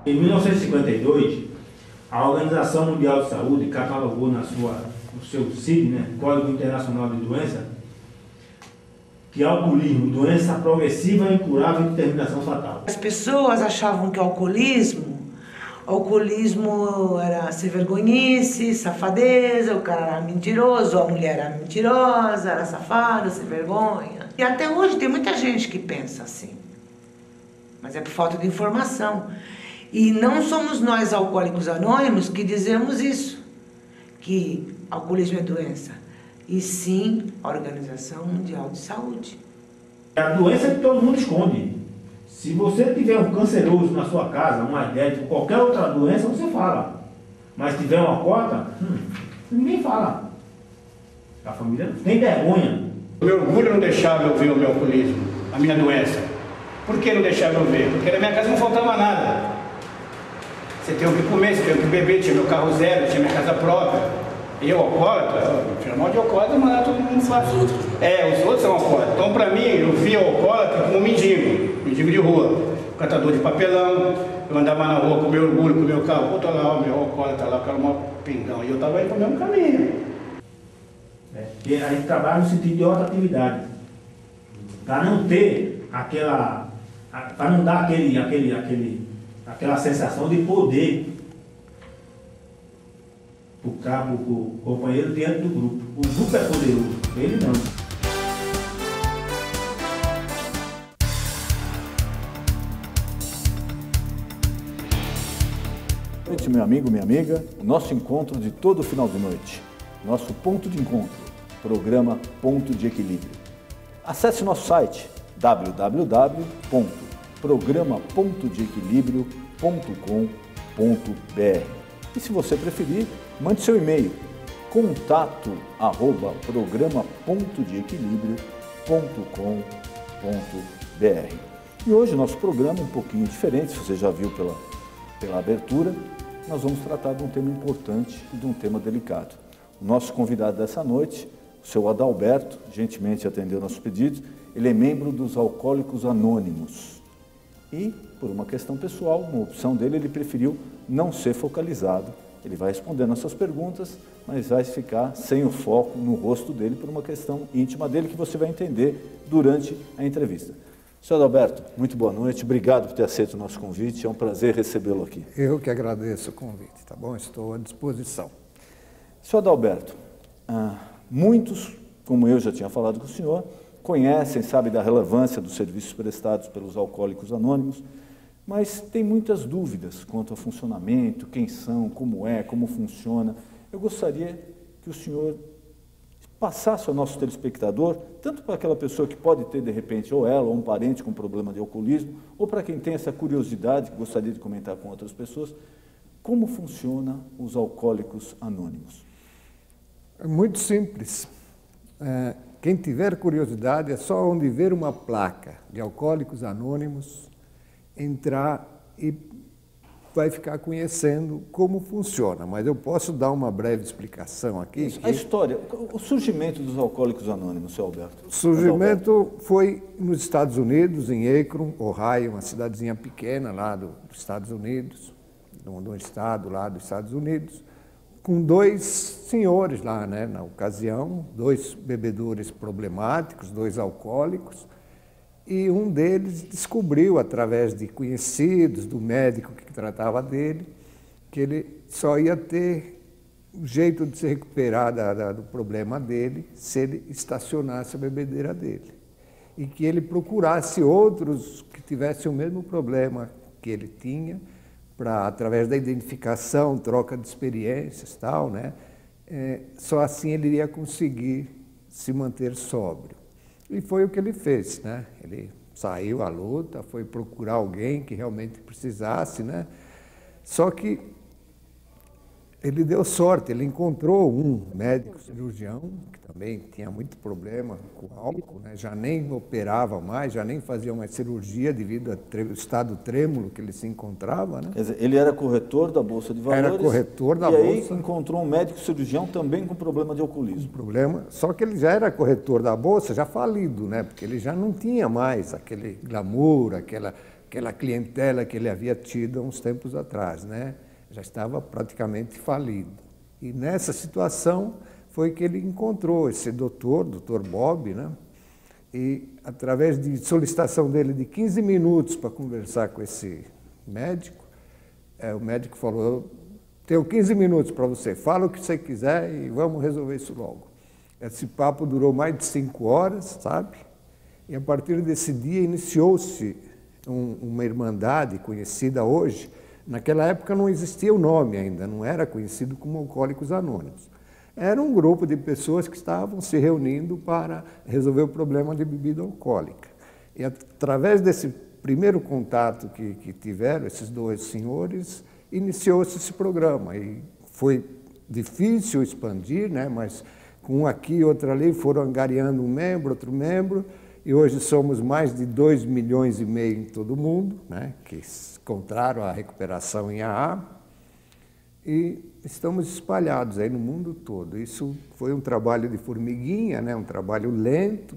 Em 1952, a Organização Mundial de Saúde catalogou no seu CID, Código Internacional de Doença, que alcoolismo, doença progressiva, incurável e de terminação fatal. As pessoas achavam que o alcoolismo era sem vergonhice, safadeza, o cara era mentiroso, a mulher era mentirosa, era safada, sem vergonha. E até hoje tem muita gente que pensa assim, mas é por falta de informação. E não somos nós, alcoólicos anônimos, que dizemos isso, que alcoolismo é doença, e sim a Organização Mundial de Saúde. A doença que todo mundo esconde. Se você tiver um canceroso na sua casa, um diabetes, qualquer outra doença, você fala. Mas se tiver uma cota, ninguém fala. A família não tem vergonha. O meu orgulho não deixava eu ver o meu alcoolismo, a minha doença. Por que não deixava eu ver? Porque na minha casa não faltava nada. Você tem o que comer, você tem o que beber, tinha meu carro zero, tinha minha casa própria. Eu, alcoólatra, chamar de alcoólatra, mas todo mundo faz. Os outros são alcoólatras. Então, para mim, eu via o alcoólatra como um mendigo de rua, catador de papelão. Eu andava na rua com meu orgulho, com o meu carro, tô lá, o meu alcoólatra lá, o cara maior pingão. E eu estava indo para o mesmo caminho. E a gente trabalha no sentido de outra atividade. Para não ter para não dar aquela sensação de poder para o companheiro diante do grupo. O grupo é poderoso, ele não. Boa noite, meu amigo, minha amiga. Nosso encontro de todo final de noite. Nosso ponto de encontro. Programa Ponto de Equilíbrio. Acesse nosso site www.programa.deequilibrio.com.br. E se você preferir, mande seu e-mail contato@programa.deequilibrio.com.br. E hoje nosso programa é um pouquinho diferente, se você já viu pela abertura, nós vamos tratar de um tema importante e de um tema delicado. O nosso convidado dessa noite, o seu Adalberto, gentilmente atendeu nossos pedidos, ele é membro dos Alcoólicos Anônimos. E, por uma questão pessoal, uma opção dele, ele preferiu não ser focalizado. Ele vai responder nossas perguntas, mas vai ficar sem o foco no rosto dele por uma questão íntima dele que você vai entender durante a entrevista. Senhor Adalberto, muito boa noite, obrigado por ter aceito o nosso convite, é um prazer recebê-lo aqui. Eu que agradeço o convite, tá bom? Estou à disposição. Senhor Adalberto, muitos, como eu já tinha falado com o senhor, conhecem, sabem da relevância dos serviços prestados pelos Alcoólicos Anônimos, mas tem muitas dúvidas quanto ao funcionamento, quem são, como funciona. Eu gostaria que o senhor passasse ao nosso telespectador, tanto para aquela pessoa que pode ter, de repente, ou ela, ou um parente com problema de alcoolismo, ou para quem tem essa curiosidade, que gostaria de comentar com outras pessoas, como funciona os Alcoólicos Anônimos. É muito simples. Quem tiver curiosidade, é só onde ver uma placa de Alcoólicos Anônimos, entrar e vai ficar conhecendo como funciona. Mas eu posso dar uma breve explicação aqui. A história, o surgimento dos Alcoólicos Anônimos, seu Alberto. O surgimento foi nos Estados Unidos, em Akron, Ohio, uma cidadezinha pequena lá dos Estados Unidos, de um estado lá dos Estados Unidos, com dois senhores lá, na ocasião, dois bebedores problemáticos, dois alcoólicos, e um deles descobriu, através de conhecidos, do médico que tratava dele, que ele só ia ter um jeito de se recuperar do problema dele se ele estacionasse a bebedeira dele. E que ele procurasse outros que tivessem o mesmo problema que ele tinha, para, através da identificação, troca de experiências, tal, só assim ele iria conseguir se manter sóbrio. E foi o que ele fez, né? Ele saiu à luta, foi procurar alguém que realmente precisasse, né? Só que ele deu sorte, ele encontrou um médico cirurgião, que também tinha muito problema com álcool, né? Já nem operava mais, já nem fazia mais cirurgia devido ao estado trêmulo que ele se encontrava, né? Quer dizer, ele era corretor da Bolsa de Valores. Era corretor da Bolsa. E aí encontrou um médico cirurgião também com problema de alcoolismo. Problema, só que ele já era corretor da Bolsa, já falido, né? Porque ele já não tinha mais aquele glamour, aquela clientela que ele havia tido há uns tempos atrás, né? Já estava praticamente falido. E nessa situação foi que ele encontrou esse doutor Bob, né? E através de solicitação dele de 15 minutos para conversar com esse médico, o médico falou: tenho 15 minutos para você, fala o que você quiser e vamos resolver isso logo. Esse papo durou mais de 5 horas, sabe? E a partir desse dia iniciou-se uma irmandade conhecida hoje. Naquela época não existia o nome ainda, não era conhecido como Alcoólicos Anônimos. Era um grupo de pessoas que estavam se reunindo para resolver o problema de bebida alcoólica. E através desse primeiro contato que tiveram esses dois senhores, iniciou-se esse programa. E foi difícil expandir, né? Mas com um aqui e outro ali foram angariando um membro, outro membro, e hoje somos mais de 2,5 milhões em todo o mundo, né? Que encontraram a recuperação em AA, e estamos espalhados aí no mundo todo. Isso foi um trabalho de formiguinha, né? Um trabalho lento,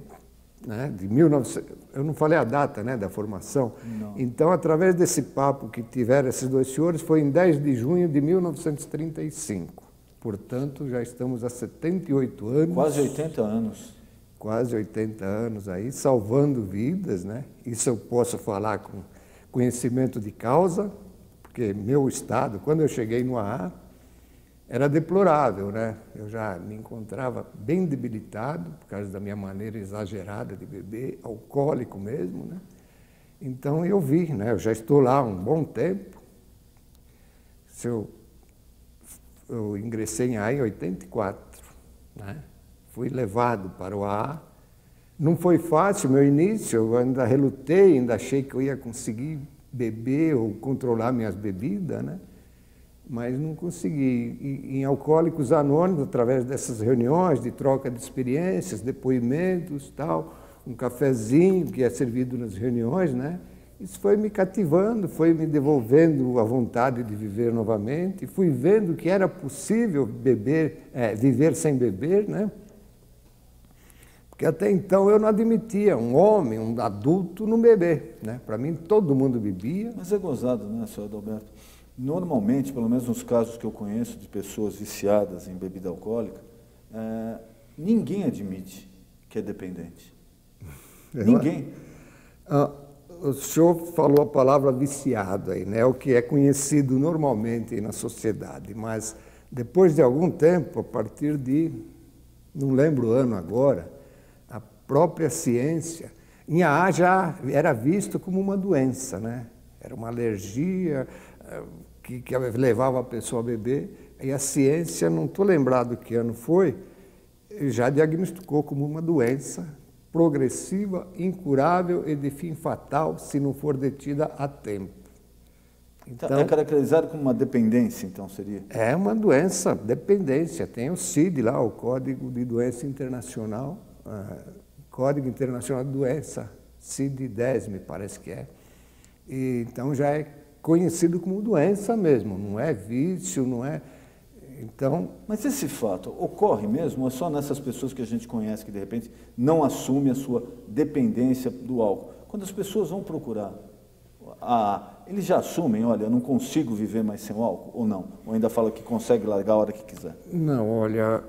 né? De 1900, eu não falei a data, né, da formação. Não. Então, através desse papo que tiveram esses dois senhores, foi em 10 de junho de 1935. Portanto, já estamos há 78 anos. Quase 80 anos. Quase 80 anos aí, salvando vidas, né? Isso eu posso falar com conhecimento de causa, porque meu estado, quando eu cheguei no AA, era deplorável, né? Eu já me encontrava bem debilitado, por causa da minha maneira exagerada de beber, alcoólico mesmo, né? Então eu vi, né? Eu já estou lá há um bom tempo. Eu ingressei em AA em 84, né? Fui levado para o AA. Não foi fácil o meu início, eu ainda relutei, ainda achei que eu ia conseguir beber ou controlar minhas bebidas, né? Mas não consegui. E em Alcoólicos Anônimos, através dessas reuniões de troca de experiências, depoimentos, tal, um cafezinho que é servido nas reuniões, né? Isso foi me cativando, foi me devolvendo a vontade de viver novamente. Fui vendo que era possível viver sem beber, né? Porque até então eu não admitia um homem, um adulto, não beber, né? Para mim, todo mundo bebia. Mas é gozado, né, senhor Adalberto? Normalmente, pelo menos nos casos que eu conheço de pessoas viciadas em bebida alcoólica, ninguém admite que é dependente. Ninguém. O senhor falou a palavra viciado aí, né? O que é conhecido normalmente na sociedade, mas depois de algum tempo, a partir de, não lembro o ano agora, a própria ciência, em AA já era visto como uma doença, né? Era uma alergia que levava a pessoa a beber, e a ciência, não estou lembrado que ano foi, já diagnosticou como uma doença progressiva, incurável e de fim fatal se não for detida a tempo. Então, é caracterizado como uma dependência, então, seria? É uma doença, dependência. Tem o CID lá, o Código de Doença Internacional, Código Internacional de Doença, CID-10, me parece que é. E, então já é conhecido como doença mesmo, não é vício, não é... Então... Mas esse fato ocorre mesmo ou é só nessas pessoas que a gente conhece que, de repente, não assumem a sua dependência do álcool? Quando as pessoas vão procurar, eles já assumem, olha, eu não consigo viver mais sem o álcool, ou não? Ou ainda fala que consegue largar a hora que quiser? Não, olha,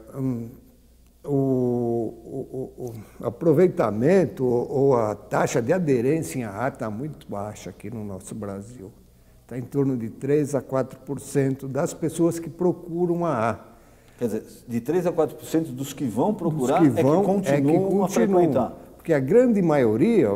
o aproveitamento ou a taxa de aderência em AA está muito baixa aqui no nosso Brasil. Está em torno de 3% a 4% das pessoas que procuram AA. Quer dizer, de 3% a 4% dos que vão procurar que continuam a frequentar. Porque a grande maioria,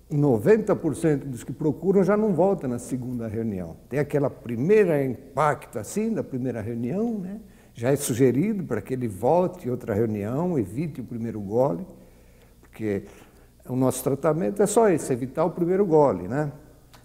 90% dos que procuram já não volta na segunda reunião. Tem aquela primeira impacto assim, da primeira reunião, né? Já é sugerido para que ele volte em outra reunião, evite o primeiro gole, porque o nosso tratamento é só esse, evitar o primeiro gole, né?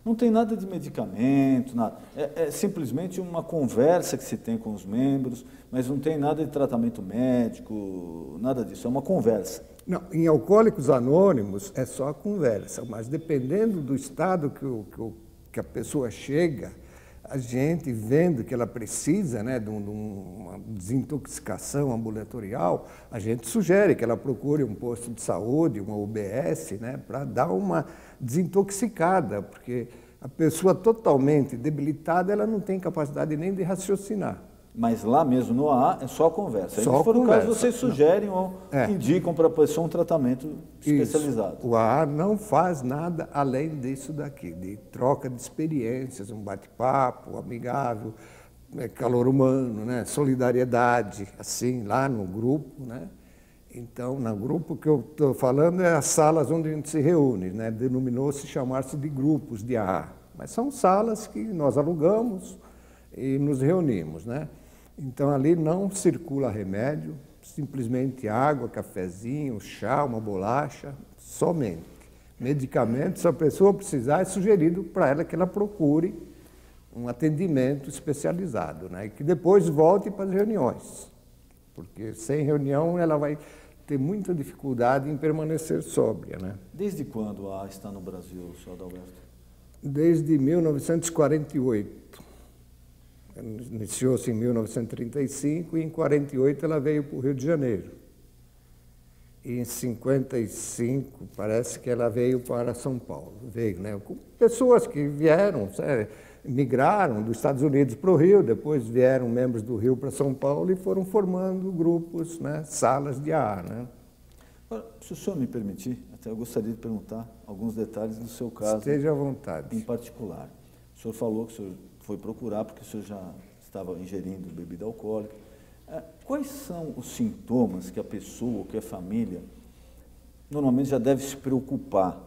Não tem nada de medicamento, nada. É simplesmente uma conversa que se tem com os membros, mas não tem nada de tratamento médico, nada disso, é uma conversa. Não, em Alcoólicos Anônimos é só a conversa, mas dependendo do estado que a pessoa chega, a gente vendo que ela precisa, né, de uma desintoxicação ambulatorial, a gente sugere que ela procure um posto de saúde, uma UBS, né, para dar uma desintoxicada, porque a pessoa totalmente debilitada, ela não tem capacidade nem de raciocinar. Mas lá mesmo no AA é só conversa. Só se for conversa. o caso, vocês sugerem ou indicam para a pessoa um tratamento especializado. Isso. O AA não faz nada além disso daqui, de troca de experiências, um bate-papo amigável, calor humano, né? Solidariedade, assim, lá no grupo, né? Então, no grupo que eu estou falando é as salas onde a gente se reúne, né? Denominou-se chamar-se de grupos de AA. Mas são salas que nós alugamos e nos reunimos, né? Então, ali não circula remédio, simplesmente água, cafezinho, chá, uma bolacha, somente. Medicamentos, se a pessoa precisar, é sugerido para ela que ela procure um atendimento especializado, né? E que depois volte para as reuniões, porque sem reunião ela vai ter muita dificuldade em permanecer sóbria, né? Desde quando a AA está no Brasil, senhor Adalberto? Desde 1948. Iniciou-se em 1935 e em 1948 ela veio para o Rio de Janeiro. E em 1955 parece que ela veio para São Paulo. Veio, né? Com pessoas que vieram, migraram dos Estados Unidos para o Rio, depois vieram membros do Rio para São Paulo e foram formando grupos, né? Salas de AA, né? Agora, se o senhor me permitir, até eu gostaria de perguntar alguns detalhes do seu caso. Esteja à vontade. Em particular. O senhor falou que o senhor foi procurar porque o senhor já estava ingerindo bebida alcoólica. Quais são os sintomas que a pessoa, que a família, normalmente já deve se preocupar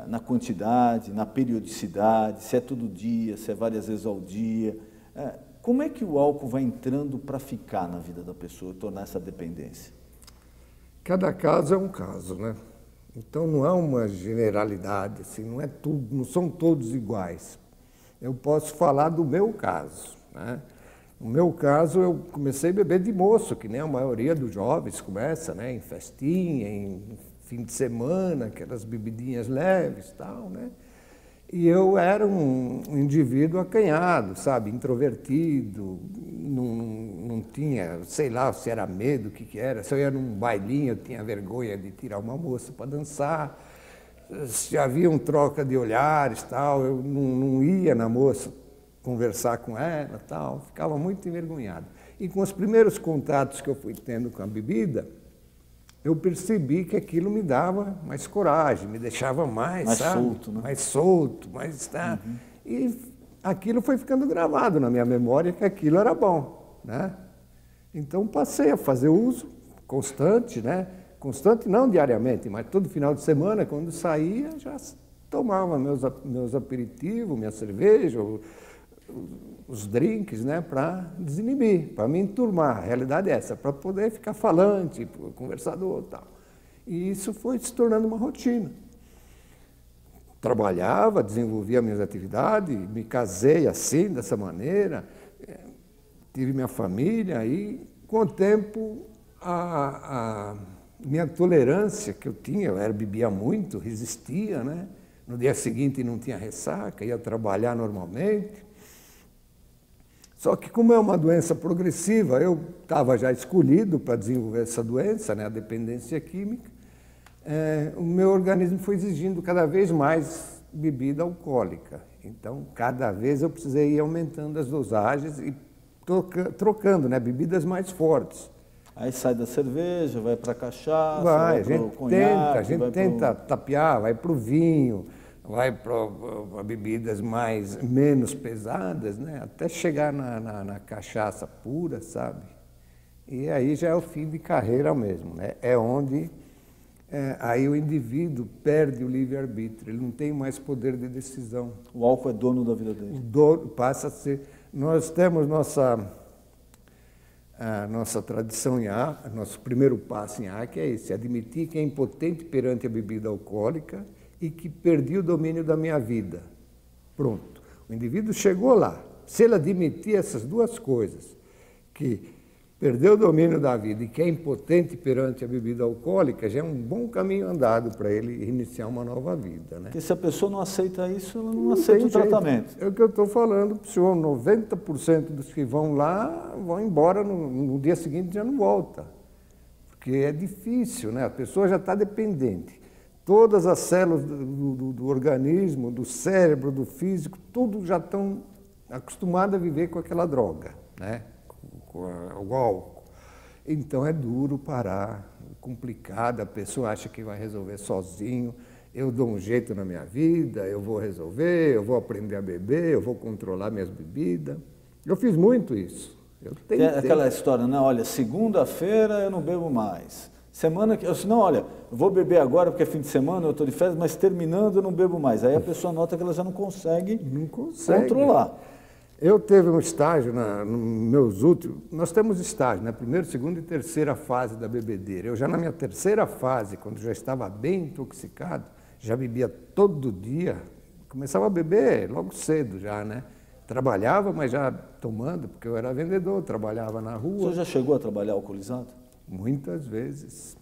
na quantidade, na periodicidade, se é todo dia, se é várias vezes ao dia? Como é que o álcool vai entrando para ficar na vida da pessoa, tornar essa dependência? Cada caso é um caso, né? Então não há uma generalidade, assim, não é tudo, não são todos iguais. Eu posso falar do meu caso, né? No meu caso, eu comecei a beber de moço, que nem a maioria dos jovens começa, né? Em festinha, em fim de semana, aquelas bebidinhas leves e tal, né? E eu era um indivíduo acanhado, sabe? Introvertido, não tinha, sei lá, se era medo, o que era. Se eu ia num bailinho, eu tinha vergonha de tirar uma moça para dançar. Se havia uma troca de olhares, tal, eu não ia na moça conversar com ela, tal, ficava muito envergonhado. E com os primeiros contatos que eu fui tendo com a bebida, eu percebi que aquilo me dava mais coragem, me deixava mais sabe? Solto, né? Mais solto, mais tá. E aquilo foi ficando gravado na minha memória que aquilo era bom, né? Então passei a fazer uso constante, né? Constante não diariamente, mas todo final de semana, quando saía, já tomava meus aperitivos, minha cerveja, os drinks, né, para desinibir, para me enturmar. A realidade é essa, para poder ficar falante, conversador e tal. E isso foi se tornando uma rotina. Trabalhava, desenvolvia minhas atividades, me casei assim, dessa maneira, tive minha família e, com o tempo, a minha tolerância que eu tinha, eu bebia muito, resistia, né? No dia seguinte não tinha ressaca, ia trabalhar normalmente. Só que como é uma doença progressiva, eu estava já escolhido para desenvolver essa doença, né? A dependência química, o meu organismo foi exigindo cada vez mais bebida alcoólica. Então, cada vez eu precisei ir aumentando as dosagens e trocando, né? Bebidas mais fortes. Aí sai da cerveja, vai para a cachaça, vai para o conhaque, a gente tenta tapear, vai para o vinho, vai para bebidas menos pesadas, né? Até chegar na cachaça pura, sabe? E aí já é o fim de carreira mesmo, né? É onde aí o indivíduo perde o livre-arbítrio, ele não tem mais poder de decisão. O álcool é dono da vida dele. O dono passa a ser... Nós temos a nossa tradição em A, nosso primeiro passo em A, que é esse, admitir que é impotente perante a bebida alcoólica e que perdi o domínio da minha vida. Pronto. O indivíduo chegou lá. Se ele admitir essas duas coisas, que perdeu o domínio da vida e que é impotente perante a bebida alcoólica, já é um bom caminho andado para ele iniciar uma nova vida, né? Porque se a pessoa não aceita isso, ela não aceita o tratamento. É o que eu estou falando para o senhor, 90% dos que vão lá vão embora, no dia seguinte já não volta. Porque é difícil, né? A pessoa já está dependente. Todas as células do organismo, do cérebro, do físico, tudo já estão acostumadas a viver com aquela droga, né? Com o álcool. Então é duro parar, complicado, a pessoa acha que vai resolver sozinho. Eu dou um jeito na minha vida, eu vou resolver, eu vou aprender a beber, eu vou controlar minhas bebidas. Eu fiz muito isso. Tem aquela história, né? Olha, segunda-feira eu não bebo mais. Semana que eu disse, não, olha, eu vou beber agora porque é fim de semana, eu estou de férias, mas terminando eu não bebo mais. Aí a pessoa nota que ela já não consegue controlar. Eu teve um estágio, nos meus últimos, nós temos estágio, né? Primeira, segunda e terceira fase da bebedeira. Eu já na minha terceira fase, quando já estava bem intoxicado, já bebia todo dia, começava a beber logo cedo já, né? Trabalhava, mas já tomando, porque eu era vendedor, trabalhava na rua. O senhor já chegou a trabalhar alcoolizado? Muitas vezes.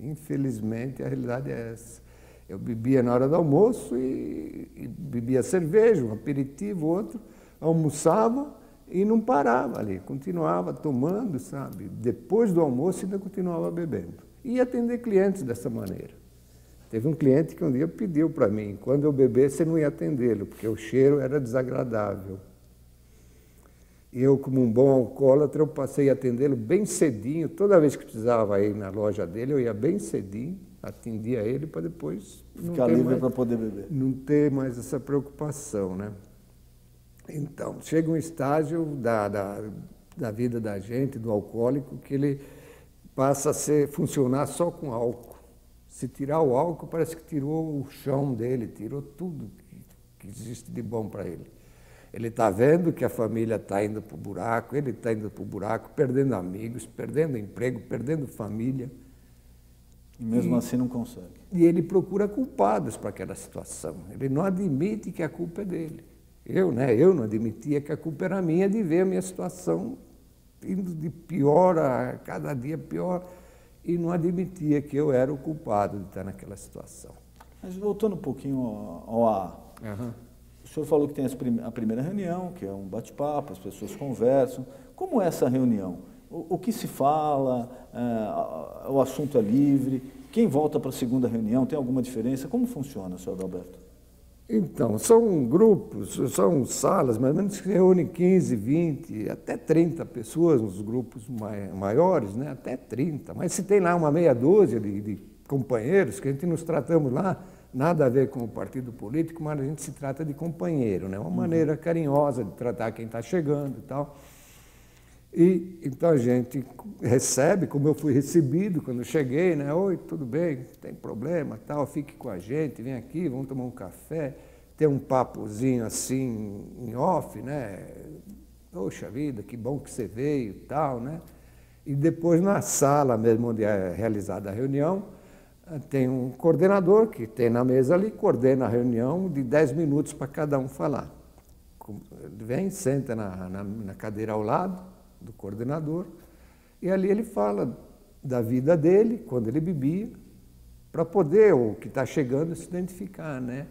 Infelizmente, a realidade é essa. Eu bebia na hora do almoço e bebia cerveja, um aperitivo, outro, almoçava e não parava ali, continuava tomando, sabe? Depois do almoço ainda continuava bebendo. E atender clientes dessa maneira. Teve um cliente que um dia pediu para mim, quando eu bebesse, eu não ia atendê-lo, porque o cheiro era desagradável. E eu, como um bom alcoólatra, eu passei a atendê-lo bem cedinho. Toda vez que precisava ir na loja dele, eu ia bem cedinho, atendia ele para depois ficar livre para poder beber. Não ter mais essa preocupação, né? Então, chega um estágio da vida da gente, do alcoólico, que ele passa a funcionar só com álcool. Se tirar o álcool, parece que tirou o chão dele, tirou tudo que existe de bom para ele. Ele está vendo que a família está indo para o buraco, ele está indo para o buraco, perdendo amigos, perdendo emprego, perdendo família. E mesmo assim não consegue. E ele procura culpados para aquela situação. Ele não admite que a culpa é dele. Eu não admitia que a culpa era minha de ver a minha situação indo de pior a cada dia pior e não admitia que eu era o culpado de estar naquela situação. Mas voltando um pouquinho ao AA, o senhor falou que tem a primeira reunião, que é um bate-papo, as pessoas conversam. Como é essa reunião? O que se fala? O assunto é livre? Quem volta para a segunda reunião? Tem alguma diferença? Como funciona, senhor Adalberto? Então, são grupos, são salas, mais ou menos que reúnem 15, 20, até 30 pessoas nos grupos maiores, né? Até 30. Mas se tem lá uma meia dúzia de companheiros, que a gente nos tratamos lá, nada a ver com o partido político, mas a gente se trata de companheiro, né? Uma maneira carinhosa de tratar quem está chegando e tal. E então a gente recebe, como eu fui recebido quando eu cheguei, né? Oi, tudo bem? Tem problema, tal? Fique com a gente, vem aqui, vamos tomar um café, ter um papozinho assim em off, né? Poxa vida, que bom que você veio, tal, né? E depois na sala mesmo onde é realizada a reunião, tem um coordenador que tem na mesa ali, coordena a reunião de 10 minutos para cada um falar. Ele vem, senta na cadeira ao lado do coordenador, e ali ele fala da vida dele, quando ele bebia, para poder, o que está chegando, se identificar, né?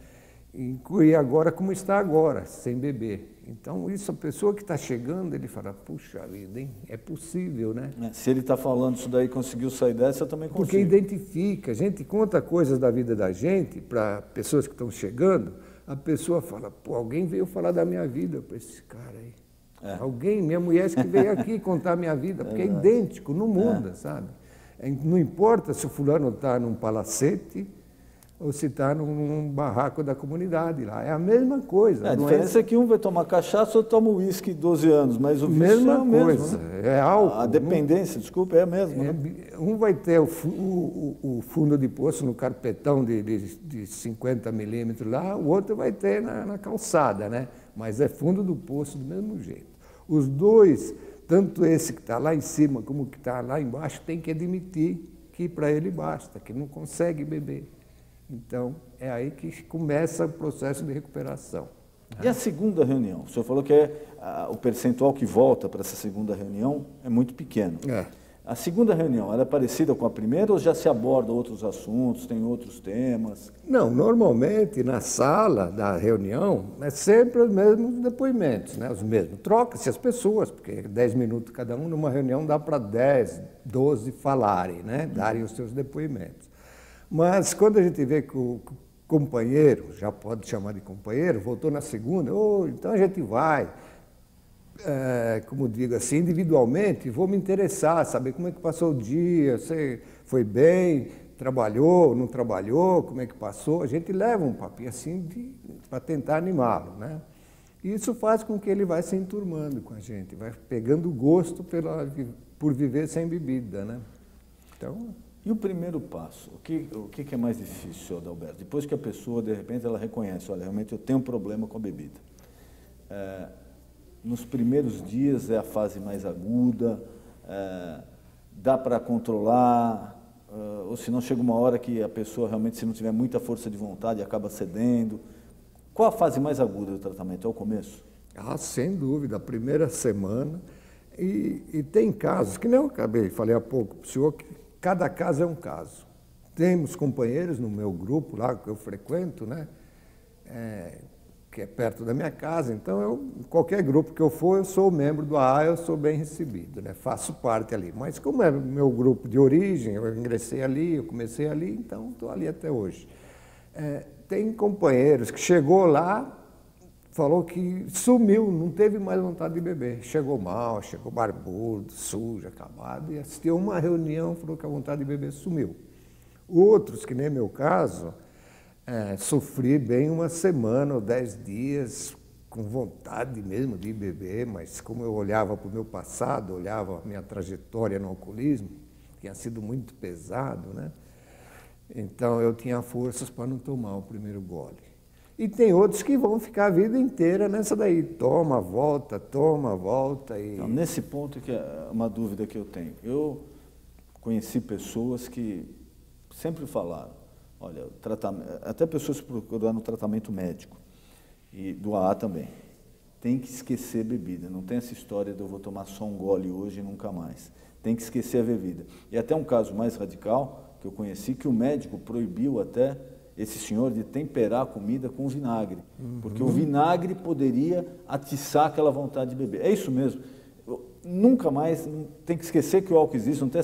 Incluir agora como está agora, sem beber. Então, isso, a pessoa que está chegando, ele fala, puxa vida, hein? É possível, né? Se ele está falando isso daí, conseguiu sair dessa, eu também consigo. Porque identifica, a gente conta coisas da vida da gente para pessoas que estão chegando, a pessoa fala, pô, alguém veio falar da minha vida para esse cara aí. Alguém, minha mulher que veio aqui contar a minha vida, porque é idêntico, não muda, sabe? Não importa se o fulano está num palacete ou se está num barraco da comunidade lá, é a mesma coisa. A diferença é que um vai tomar cachaça, outro toma uísque 12 anos, mas o vício mesma é o mesmo. Coisa, né? É álcool. A dependência, desculpa, é a mesma. Né? Um vai ter o fundo de poço no carpetão de 50 milímetros lá, o outro vai ter na calçada, né? Mas é fundo do poço do mesmo jeito. Os dois tanto esse que está lá em cima como o que está lá embaixo tem que admitir que para ele basta, que não consegue beber. Então, é aí que começa o processo de recuperação. E a segunda reunião? O senhor falou que o percentual que volta para essa segunda reunião é muito pequeno. É. A segunda reunião, ela é parecida com a primeira ou já se aborda outros assuntos, tem outros temas? Não, normalmente na sala da reunião é sempre os mesmos depoimentos, né? Os mesmos. Troca-se as pessoas, porque 10 minutos cada um, numa reunião dá para 10, 12 falarem, né? Darem os seus depoimentos. Mas quando a gente vê que o companheiro, já pode chamar de companheiro, voltou na segunda, então a gente vai, como digo assim, individualmente, vou me interessar, saber como é que passou o dia, você foi bem, trabalhou, não trabalhou, como é que passou. A gente leva um papinho assim para tentar animá-lo, né? E isso faz com que ele vai se enturmando com a gente, vai pegando gosto por viver sem bebida, né? Então... E o primeiro passo? O que é mais difícil, senhor Adalberto? Depois que a pessoa, de repente, ela reconhece, olha, realmente eu tenho um problema com a bebida. Nos primeiros dias é a fase mais aguda, dá para controlar, ou se não chega uma hora que a pessoa realmente, se não tiver muita força de vontade, acaba cedendo. Qual a fase mais aguda do tratamento? É o começo? Ah, sem dúvida, a primeira semana. E tem casos, que nem eu falei há pouco para o senhor, que cada caso é um caso. Temos companheiros no meu grupo lá que eu frequento, né? Que é perto da minha casa, então qualquer grupo que eu for, eu sou membro do AA, eu sou bem recebido, né? Faço parte ali. Mas como é meu grupo de origem, eu ingressei ali, eu comecei ali, então estou ali até hoje. Tem companheiros que chegou lá, falou que sumiu, não teve mais vontade de beber. Chegou mal, chegou barbudo, sujo, acabado, e assistiu a uma reunião, falou que a vontade de beber sumiu. Outros, que nem meu caso, sofri bem uma semana ou 10 dias, com vontade mesmo de beber, mas como eu olhava para o meu passado, olhava a minha trajetória no alcoolismo, tinha sido muito pesado, né? Então eu tinha forças para não tomar o primeiro gole. E tem outros que vão ficar a vida inteira nessa daí, toma, volta. E... Então, nesse ponto que é uma dúvida que eu tenho. Eu conheci pessoas que sempre falaram, olha, até pessoas procurando tratamento médico, e do AA também, tem que esquecer bebida, não tem essa história de eu vou tomar só um gole hoje e nunca mais. Tem que esquecer a bebida. E até um caso mais radical, que eu conheci, que o médico proibiu até esse senhor de temperar a comida com vinagre, porque o vinagre poderia atiçar aquela vontade de beber. É isso mesmo. Nunca mais, tem que esquecer que o álcool existe, não tem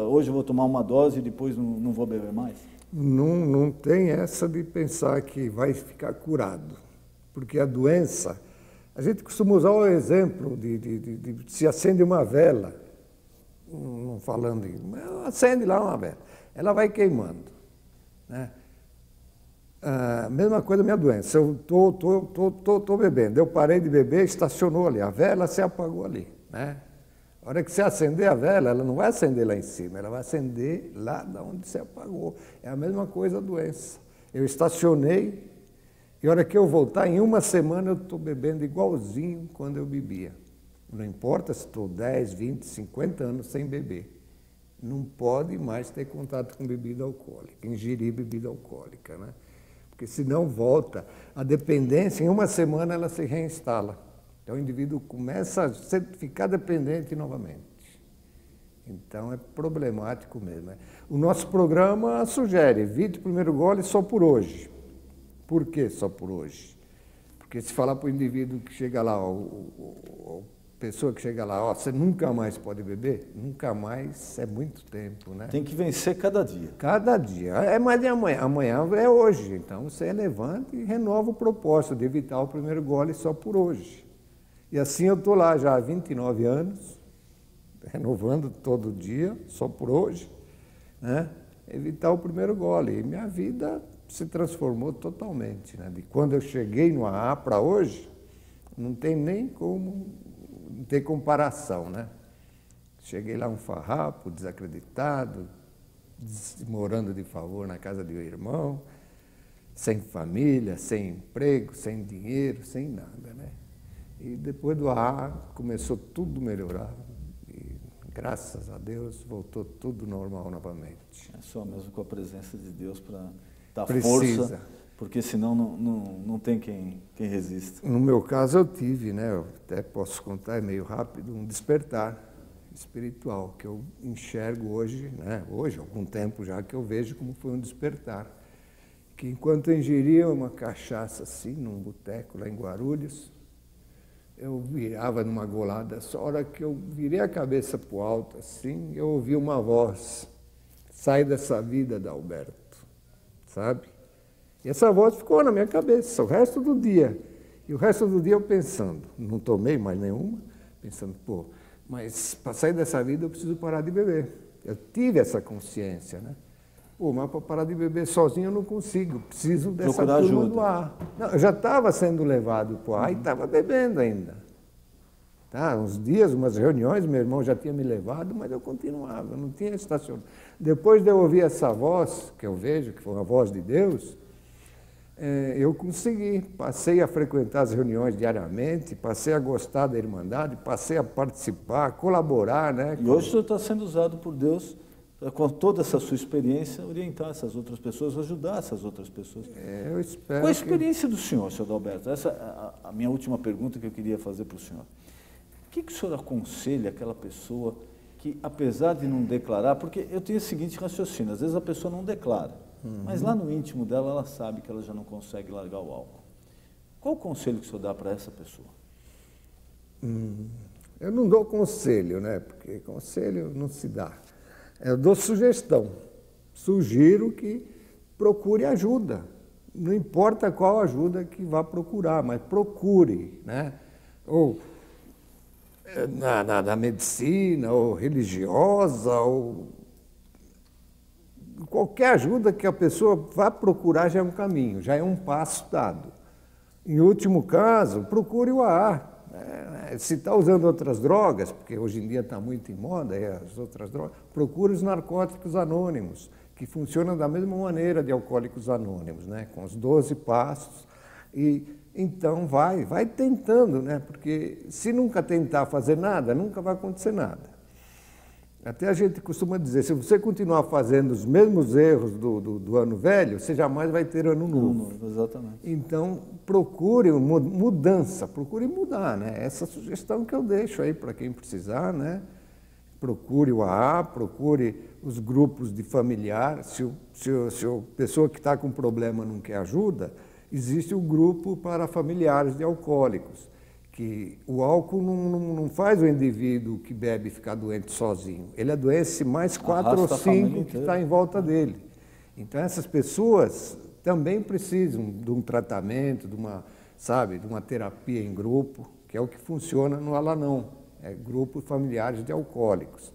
hoje eu vou tomar uma dose e depois não vou beber mais. Não tem essa de pensar que vai ficar curado, porque a doença, a gente costuma usar o exemplo de se acende uma vela, não falando, acende lá uma vela, ela vai queimando, né? A mesma coisa a minha doença, eu tô bebendo, eu parei de beber, estacionou ali, a vela se apagou ali, né? A hora que você acender a vela, ela não vai acender lá em cima, ela vai acender lá de onde você apagou. É a mesma coisa a doença. Eu estacionei e a hora que eu voltar, em uma semana eu estou bebendo igualzinho quando eu bebia. Não importa se estou 10, 20, 50 anos sem beber. Não pode mais ter contato com bebida alcoólica, ingerir bebida alcoólica, né? Porque senão volta. A dependência, em uma semana ela se reinstala. Então o indivíduo começa a ficar dependente novamente. Então é problemático mesmo. O nosso programa sugere, evite o primeiro gole só por hoje. Por que só por hoje? Porque se falar para o indivíduo que chega lá, a pessoa que chega lá, você nunca mais pode beber, nunca mais é muito tempo, né? Tem que vencer cada dia. Cada dia. É mais de amanhã. Amanhã é hoje. Então você levanta e renova o propósito de evitar o primeiro gole só por hoje. E assim eu estou lá já há 29 anos, renovando todo dia, só por hoje, né? Evitar o primeiro gole. E minha vida se transformou totalmente, né? De quando eu cheguei no AA para hoje, não tem nem como, não tem comparação, né? Cheguei lá um farrapo, desacreditado, morando de favor na casa de um irmão, sem família, sem emprego, sem dinheiro, sem nada, né? E depois do AA começou tudo a melhorar. E graças a Deus voltou tudo normal novamente. É só mesmo com a presença de Deus para dar Precisa. força, porque senão não tem quem resista. No meu caso eu tive, né, eu até posso contar, é meio rápido, um despertar espiritual que eu enxergo hoje, né, hoje, há algum tempo já que eu vejo como foi um despertar. Que enquanto eu ingeria uma cachaça assim, num boteco lá em Guarulhos, eu virava numa golada, só a hora que eu virei a cabeça para o alto assim, eu ouvi uma voz, sai dessa vida, Adalberto, sabe? E essa voz ficou na minha cabeça o resto do dia. E o resto do dia eu pensando, não tomei mais nenhuma, pensando, pô, mas para sair dessa vida eu preciso parar de beber. Eu tive essa consciência, né? Pô, mas para parar de beber sozinho eu não consigo, preciso dessa Procurar turma ajuda. do ar. Não, eu já estava sendo levado para o ar e estava bebendo ainda. Tá? Uns dias, umas reuniões, meu irmão já tinha me levado, mas eu continuava, não tinha estacionado. Depois de eu ouvir essa voz, que eu vejo, que foi uma voz de Deus, eu consegui, passei a frequentar as reuniões diariamente, passei a gostar da Irmandade, passei a participar, a colaborar, né? E hoje o senhor está sendo usado por Deus, com toda essa sua experiência, orientar essas outras pessoas, ajudar essas outras pessoas. Eu espero. Qual a experiência do senhor, senhor Adalberto? Essa é a minha última pergunta que eu queria fazer para o senhor. O que o senhor aconselha aquela pessoa que, apesar de não declarar, porque eu tenho o seguinte raciocínio, às vezes a pessoa não declara, mas lá no íntimo dela, ela sabe que ela já não consegue largar o álcool. Qual o conselho que o senhor dá para essa pessoa? Eu não dou conselho, né? Porque conselho não se dá. Eu dou sugestão. Sugiro que procure ajuda. Não importa qual ajuda que vá procurar, mas procure, né? Ou na medicina, ou religiosa, ou qualquer ajuda que a pessoa vá procurar já é um caminho, já é um passo dado. Em último caso, procure o AA. Se está usando outras drogas, porque hoje em dia está muito em moda as outras drogas, procure os narcóticos anônimos, que funcionam da mesma maneira de alcoólicos anônimos, né? Com os 12 passos. E então vai tentando, né? Porque se nunca tentar fazer nada, nunca vai acontecer nada. Até a gente costuma dizer, se você continuar fazendo os mesmos erros do ano velho, você jamais vai ter ano novo. Exatamente. Então, procure mudança, procure mudar, né? Essa sugestão que eu deixo aí para quem precisar, né? Procure o AA, procure os grupos de familiar. Se a pessoa que está com problema não quer ajuda, existe o grupo para familiares de alcoólicos, que o álcool não faz o indivíduo que bebe ficar doente sozinho. Ele adoece mais 4 ou 5 que está em volta dele. Então, essas pessoas também precisam de um tratamento, de uma terapia em grupo, que é o que funciona no Alanão, grupos familiares de alcoólicos.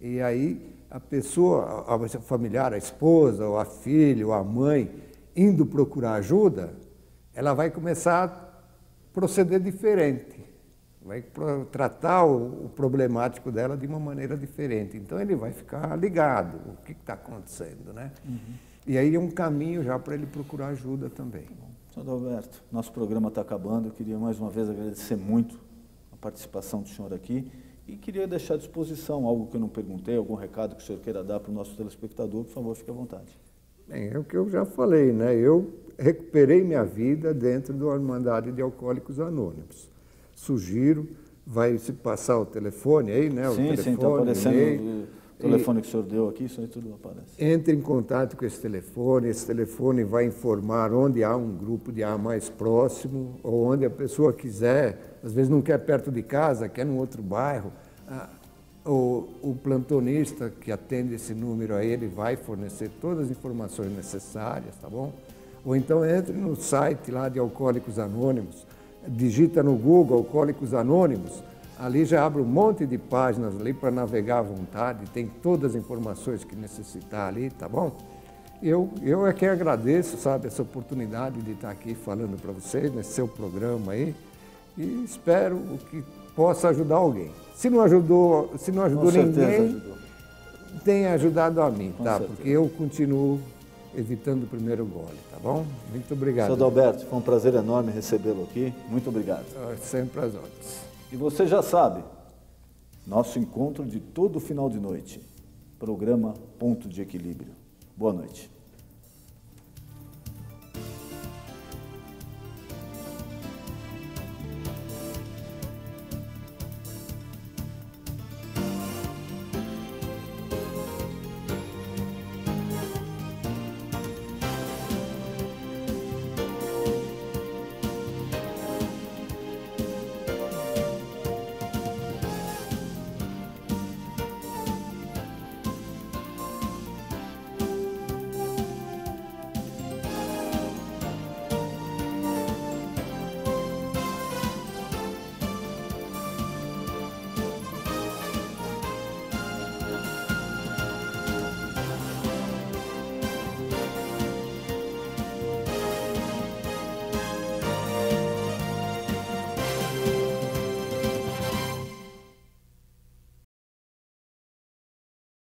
E aí, a pessoa, a familiar, a esposa, ou a filha, ou a mãe, indo procurar ajuda, ela vai começar a proceder diferente, vai tratar o problemático dela de uma maneira diferente. Então ele vai ficar ligado, o que está acontecendo, né? E aí é um caminho já para ele procurar ajuda também. Senhor Adalberto, nosso programa está acabando, eu queria mais uma vez agradecer muito a participação do senhor aqui e queria deixar à disposição algo que eu não perguntei, algum recado que o senhor queira dar para o nosso telespectador, por favor, fique à vontade. Bem, é o que eu já falei, né? Eu recuperei minha vida dentro da Irmandade de Alcoólicos Anônimos. Sugiro, vai se passar o telefone aí, né? Sim, está aparecendo o telefone que o senhor deu aqui, isso aí tudo aparece. Entre em contato com esse telefone vai informar onde há um grupo de AA mais próximo, ou onde a pessoa quiser, às vezes não quer perto de casa, quer num outro bairro. O plantonista que atende esse número aí, ele vai fornecer todas as informações necessárias, tá bom? Ou então entre no site lá de Alcoólicos Anônimos, digita no Google Alcoólicos Anônimos, ali já abre um monte de páginas ali para navegar à vontade, tem todas as informações que necessitar ali, tá bom? Eu é que agradeço, sabe, essa oportunidade de estar aqui falando para vocês, nesse seu programa aí, e espero que possa ajudar alguém. Se não ajudou ninguém, ajudou. tenha ajudado a mim, tá? Porque eu continuo evitando o primeiro gole, tá bom? Muito obrigado. Seu Adalberto, foi um prazer enorme recebê-lo aqui. Muito obrigado. Sempre às ordens. E você já sabe, nosso encontro de todo final de noite, programa Ponto de Equilíbrio. Boa noite.